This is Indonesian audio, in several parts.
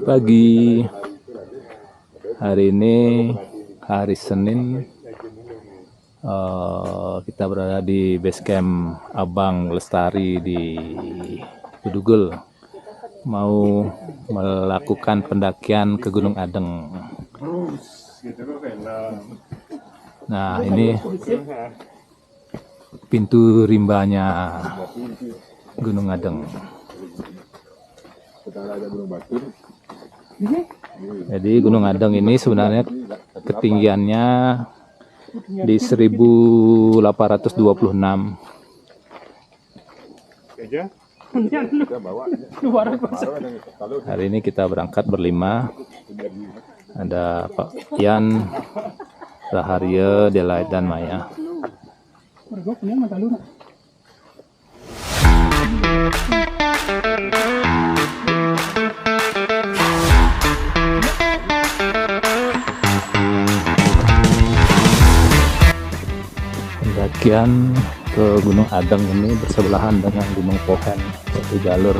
Pagi hari ini hari Senin, kita berada di base camp Abang Lestari di Bedugul, mau melakukan pendakian ke Gunung Adeng. Nah, ini pintu rimbanya Gunung Adeng. Jadi Gunung Adeng ini sebenarnya ketinggiannya di 1826. Hari ini kita berangkat berlima. Ada Pak Ian, Raharia, Delight, dan Maya. Pendakian ke Gunung Adeng ini bersebelahan dengan Gunung Pohen, satu jalur.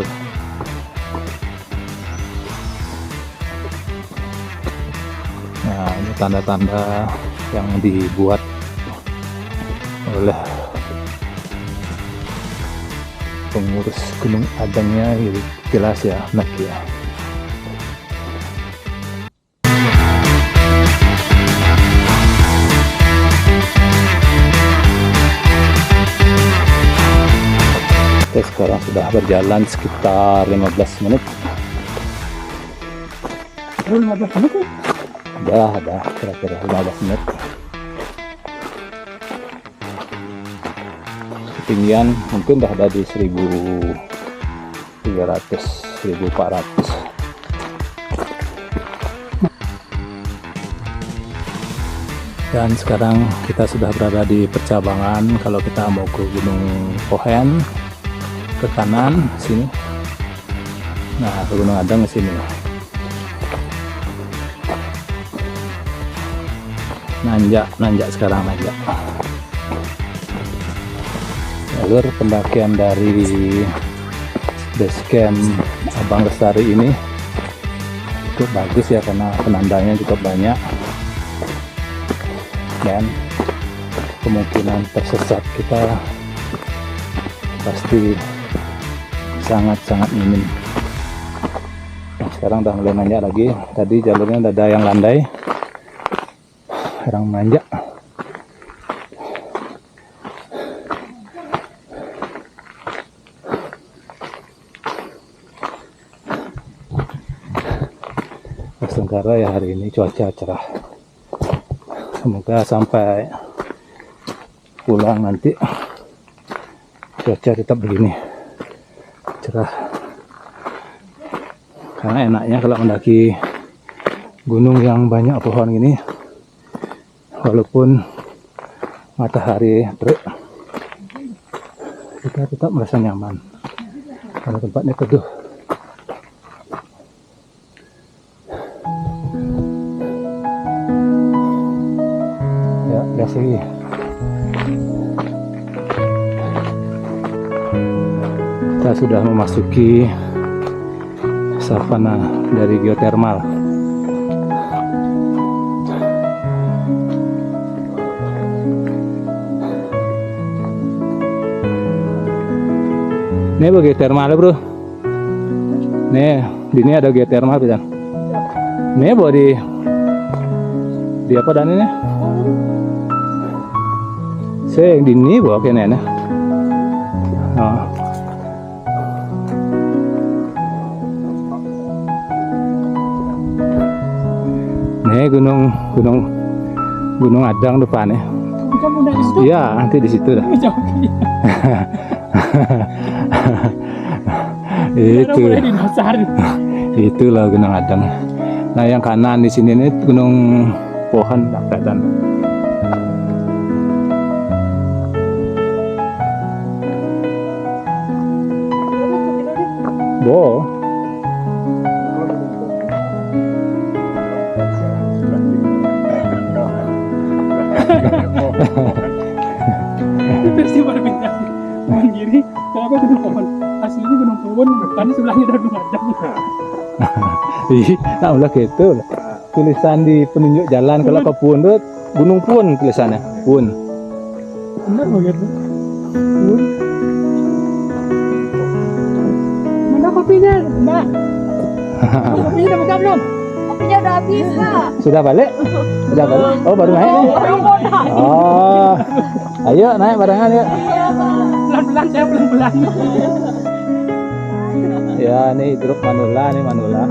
Nah, ini tanda-tanda yang dibuat oleh pengurus Gunung Adengnya, jelas ya, ya. Kita sekarang sudah berjalan sekitar 15 menit. Ada kira-kira 15 menit. Ketinggian mungkin udah ada di 1300, 1400. Dan sekarang kita sudah berada di percabangan. Kalau kita mau ke Gunung Pohen, ke kanan sini. Nah, ke Gunung Adeng ke sini. Nanjak sekarang nanjak. Jalur pendakian dari base camp Abang Lestari ini cukup bagus ya, karena penandanya cukup banyak dan kemungkinan tersesat kita pasti sangat minim. Nah, sekarang udah mulai nanjak lagi. Tadi jalurnya udah ada yang landai, sekarang nanjak. Sementara ya hari ini cuaca cerah. Semoga sampai pulang nanti cuaca tetap begini, cerah. Karena enaknya kalau mendaki gunung yang banyak pohon gini, walaupun matahari terik, kita tetap merasa nyaman karena tempatnya teduh. Ya, biasa lagi. Kita sudah memasuki savana dari geotermal. Ini apa geotermal bro? Nih, di ini ada geotermal bisa. Ini apa di apa dan ini? Saya yang di ini bawa kene nih. Oh. Nih Gunung Adeng depannya. Iya, nanti di situ dah. Itulah Gunung Adeng. Nah, yang kanan di sini nih Gunung Pohen dan Bo. Festival bintang mandiri, kenapa Gunung Pohon? lokasi ini Gunung Puun, bukan sebelahnya ada Lumajang. Iya, nah ulah gitu. Tulisan di penunjuk jalan kalau ke Puun tuh Gunung Puun tulisannya. Puun. Benar begitu. Puun. Mana kopinya, Mbak? Kopinya udah buka belum? Kopinya udah habis, Pak. Sudah balik? Sudah balik? Oh, baru naik nih. Oh. Ayo naik barengan yuk. Pelan-pelan, saya pelan-pelan. Ya, nih grup Manula nih Manula.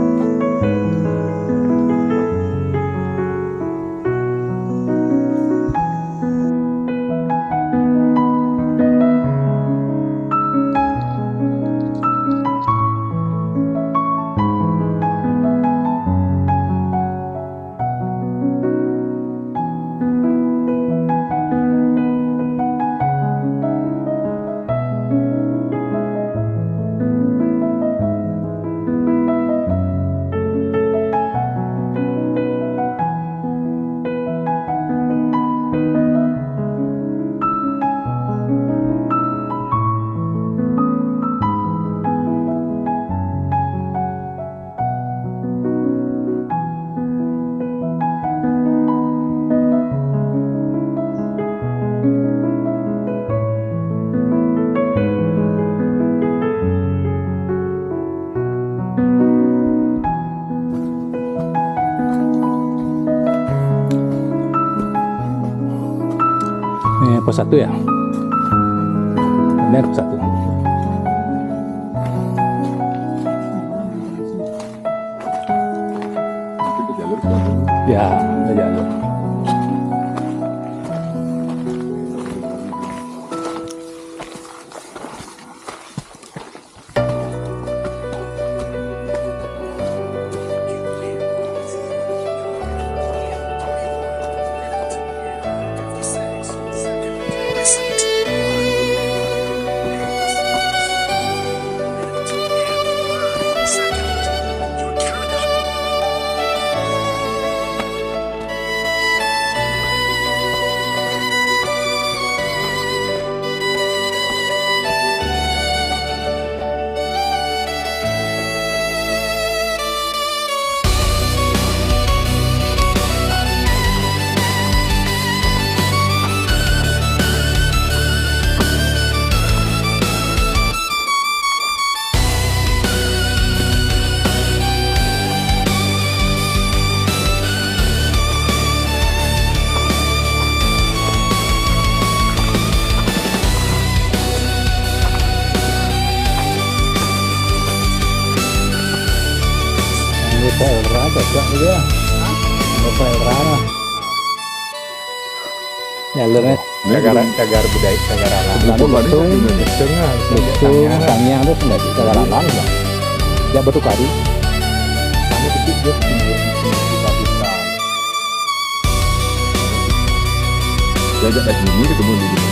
Ini pos 1 ya. Ini pos 1. Ya, ada jalur. File rada juga gitu ya. File rada. Jalurnya cagar budaya, cagar alam. Lalu betung, sangyang itu nggak bisa cagar alam bang. Ya batu kari. Kami kecil dia Pakistan. Jajak dari sini ketemu di sini,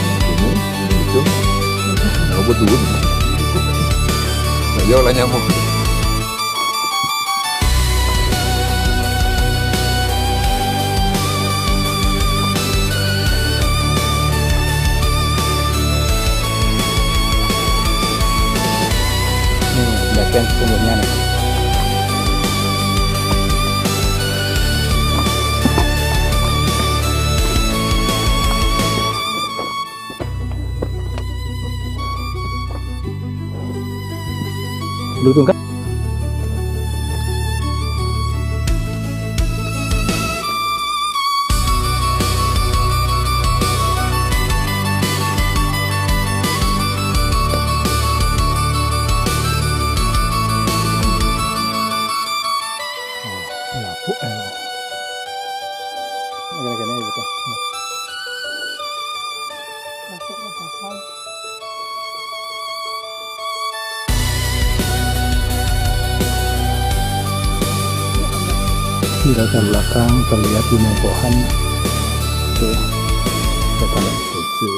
itu, mau betul. Jauh lah nyamuk. Bagian sumbernya nih. Dulu kan gini-gini gitu. Di latar belakang terlihat gunung pohon. Tuh, kita lihat itu.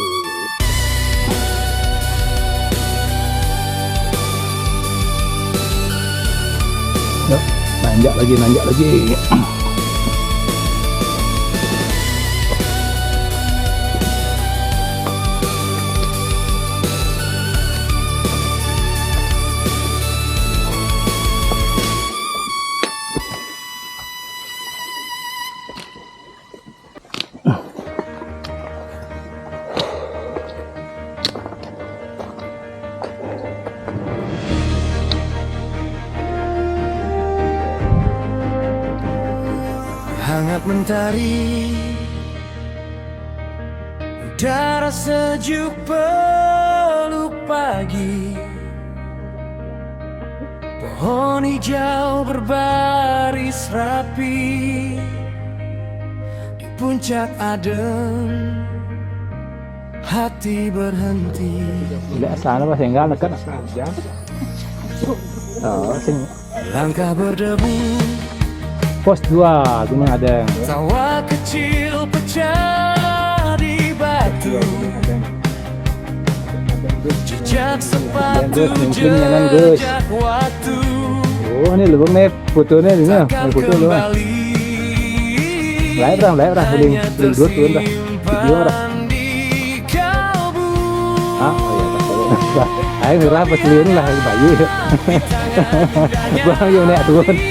Yuk, nanjak lagi, nanjak lagi. hangat mentari, udara sejuk peluk pagi, pohon hijau berbaris rapi di puncak adem, hati berhenti. Tidak sana pas enggak dekat. Oh, sing Langkah berdebu, pos 2 Gunung Adeng. tawa kecil pecah di batu, jejak sepatu, jejak waktu. Oh, ini lubang nih fotonya ini ya, Takkan foto lu. kembali Live dah, beli dua turun dah. Video dah. di kalbu. Ah, oh iya, ayo ngerah pas liun lah bayu. Bang yo nek turun. Di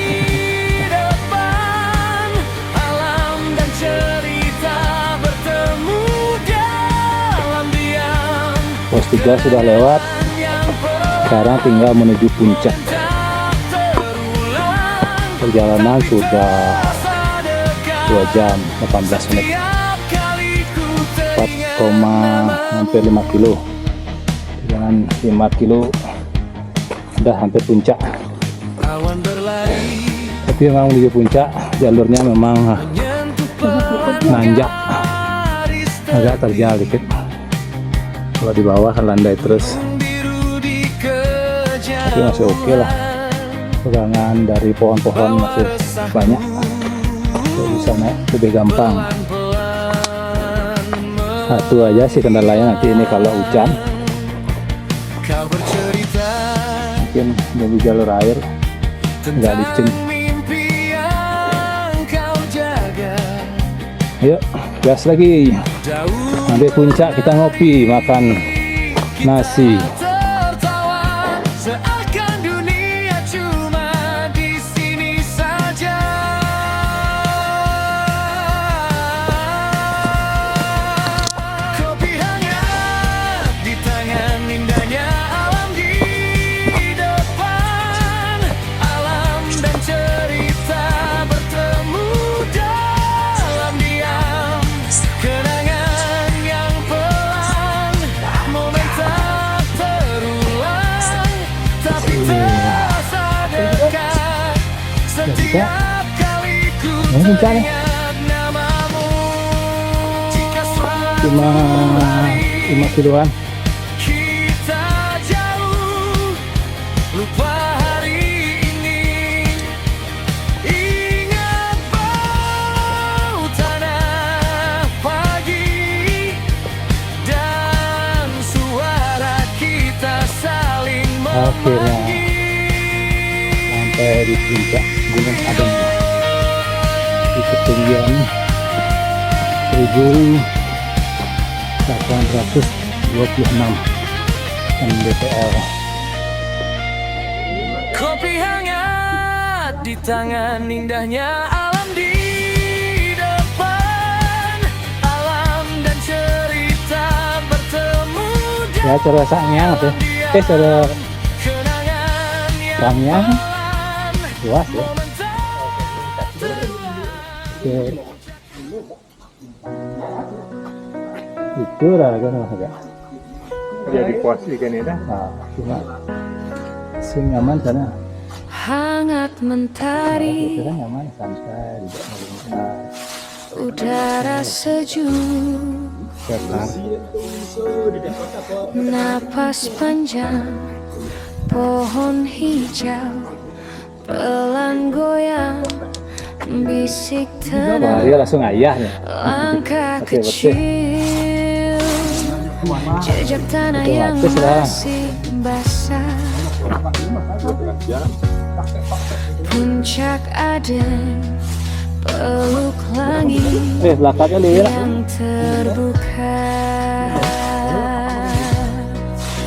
depan alam dan cerita bertemu dalam diam. Pos 3 sudah lewat. Yang Sekarang tinggal menuju puncak. tak terulang, Perjalanan sudah rasa dekat 2 jam 18 menit. setiap kali ku 4, hampir 5 kilo. Perjalanan 5 kilo sudah hampir puncak. awan berlari Tapi memang menuju puncak jalurnya memang menyentuh nanjak, garis agak terjal dikit. Kalau di bawah kan landai terus, biru di tapi masih oke lah. Pegangan dari pohon-pohon masih banyak, jadi bisa naik lebih gampang. Satu aja sih kendalanya nanti ini kalau hujan, kau bercerita mungkin jadi jalur air nggak licin. mimpi yang kau jaga. Yuk gas lagi, Jauh sampai puncak kita ngopi makan nasi. tertawa seakan dunia cuma di sini saja. Kopi hangat di tangan, indahnya alam di depan, alam dan cerita bertemu dalam diam. Kenangan yang pelan, momen tak terulang, tapi terasa dekat setiap kali ku puncak nih. teringat namamu. Jika Cuma 5 kiloan. kita jauh, lupa hari ini, ingat bau tanah pagi dan suara kita saling Akhirnya memanggil. sampai di puncak Gunung Adeng di ketinggian 1826 mdpl. Kopi hangat di tangan, indahnya alam di depan, alam dan cerita bertemu Ya cara rasanya tuh, cara kenangan yang rasanya pelan, luas ya. momen tak Oke. Itu lah kan agak. Jadi puas ikan ini dah. Nah, cuma sing nyaman sana. Hangat mentari, Kita nyaman santai tidak melingkar. udara sejuk, Sekarang napas panjang, pohon hijau pelan goyang, bisik tenang, dia langsung ayah nih. langkah Bersih-bersih. kecil, jejak tanah yang Otomatis lah. masih basah. Puncak Adeng, peluk langit Belakangnya lihat. yang terbuka.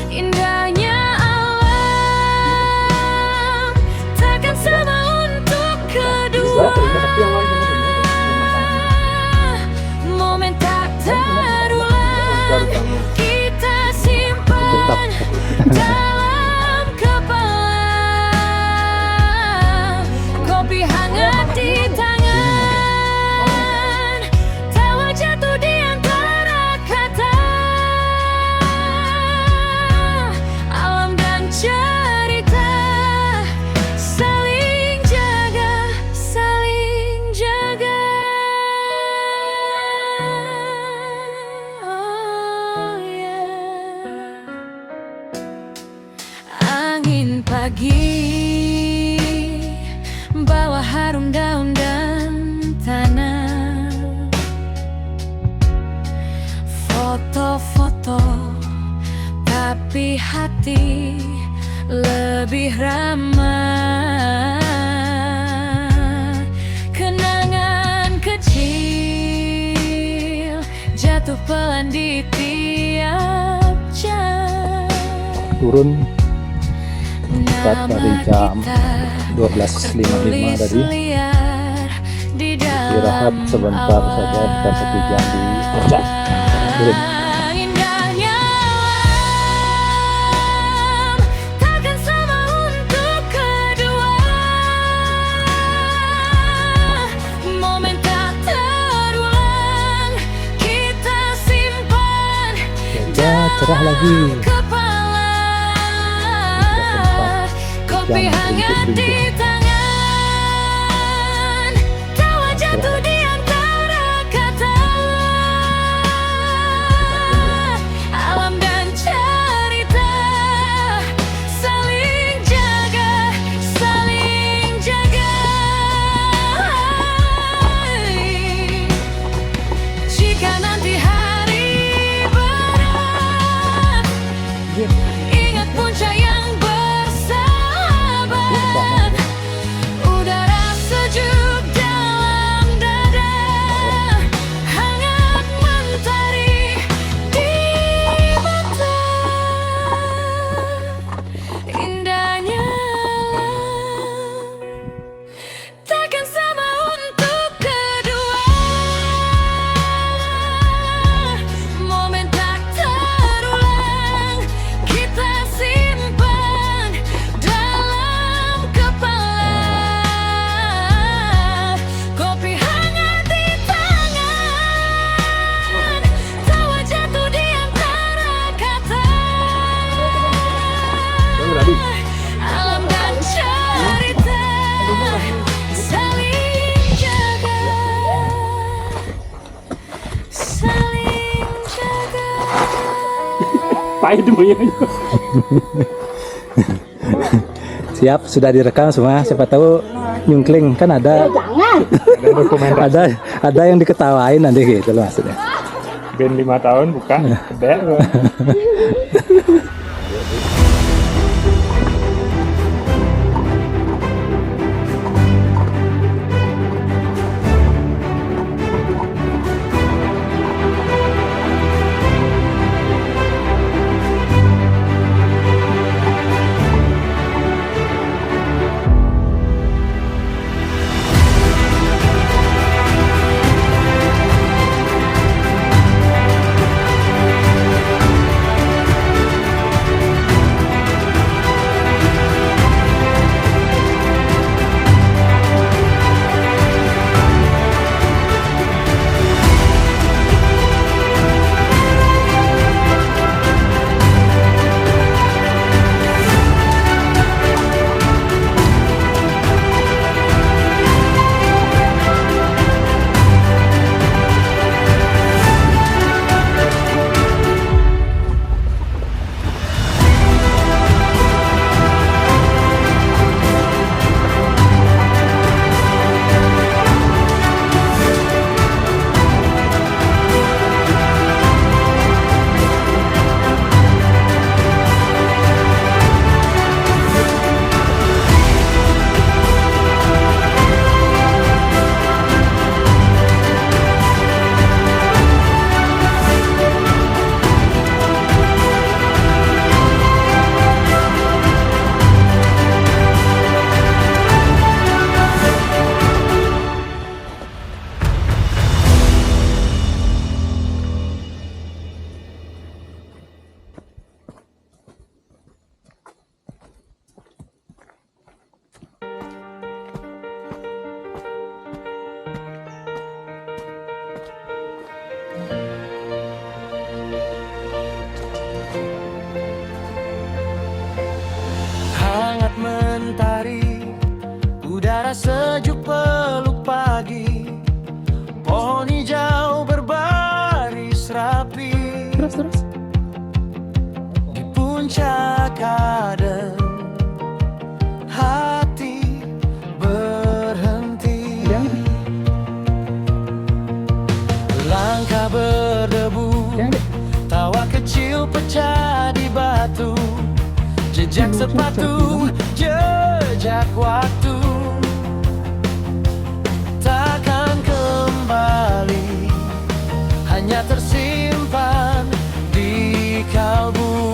Indahnya alam takkan sama untuk kedua. Momen tak terulang kita simpan dalam kepala. Kopi hangat di tangan, turun tepat dari jam 12.55 tadi. Istirahat sebentar saja, kita 1 jam di puncak. Turun. Indahnya alam takkan sama untuk kedua. Momen tak terulang kita simpan Ya, cerah lagi. kepala. Kopi hangat di tangan, tawa jatuh di antara kata. Alam dan cerita saling jaga, saling jaga. Jika nanti hari berat, ingat puncak yang bersahabat. Udara sejuk dalam dada, hangat mentari di mata. Indahnya alam takkan sama untuk kedua. Momen tak terulang kita simpan dalam kepala. Kopi hangat di tangan, tawa jatuh di antara kata. Alam dan cerita saling jaga, saling jaga. Pahit dulu ya. Siap, sudah direkam semua. Siapa tahu nyungkling kan ada ada yang diketawain nanti gitu loh maksudnya. Ben 5 tahun buka kedai. Udara sejuk peluk pagi, pohon hijau berbaris rapi. Terus. Di puncak adem, hati berhenti. Langkah berdebu, tawa kecil pecah di batu. Jejak sepatu, jejak waktu takkan kembali, hanya tersimpan di kalbu.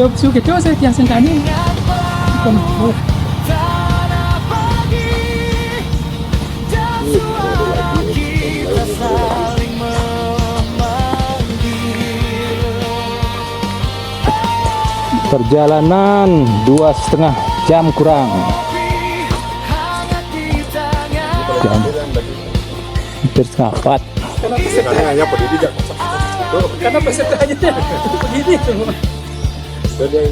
Stop suka coba saya tiang sengkani. Bukan. Oh. Tanah pagi dan suara kita saling memanggil. Perjalanan 2,5 jam kurang. Hangat di tangan. Jam. Hampir setengah 4. hanya berdiri jangan Karena pesertanya begini tuh. dan dia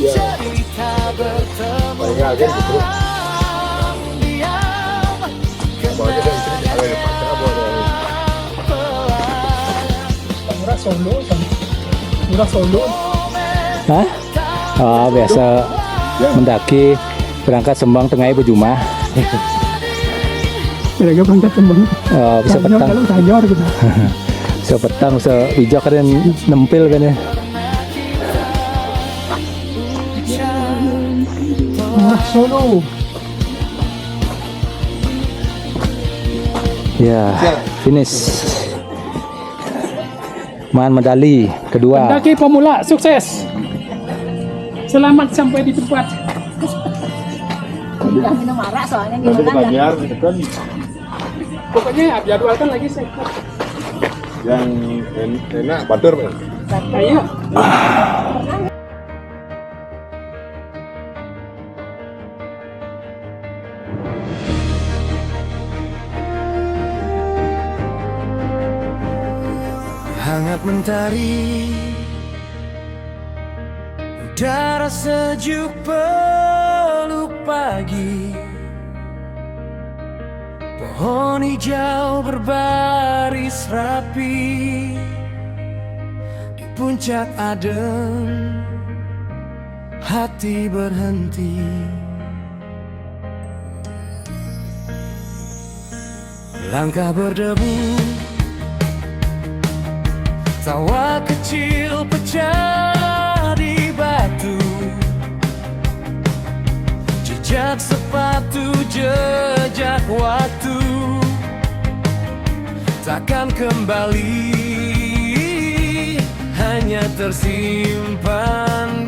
Cerita bertemu paling agen gitu diam. makanya kan istri ada yang pacar apa Murah Solo, murah Solo. Hah? Oh, biasa mendaki berangkat Sembang tengahnya berjumah. Mereka berangkat Sembang. Oh, bisa petang. Kalau tanyor gitu. Bisa petang, bisa hijau kan nempel kan ya. Murah Solo. Ya, finish. Man medali kedua. Pendaki pemula sukses. Selamat sampai di tempat. Udah minum arak soalnya nanti gimana kan? biar gitu kan Pokoknya jadwalkan lagi saya. yang enak batur kan Ayo. Hangat mentari, udara sejuk peluk pagi, pohon hijau berbaris rapi, di puncak adem hati berhenti. Langkah berdebu, tawa kecil pecah di batu, jejak sepatu, jejak waktu takkan kembali, hanya tersimpan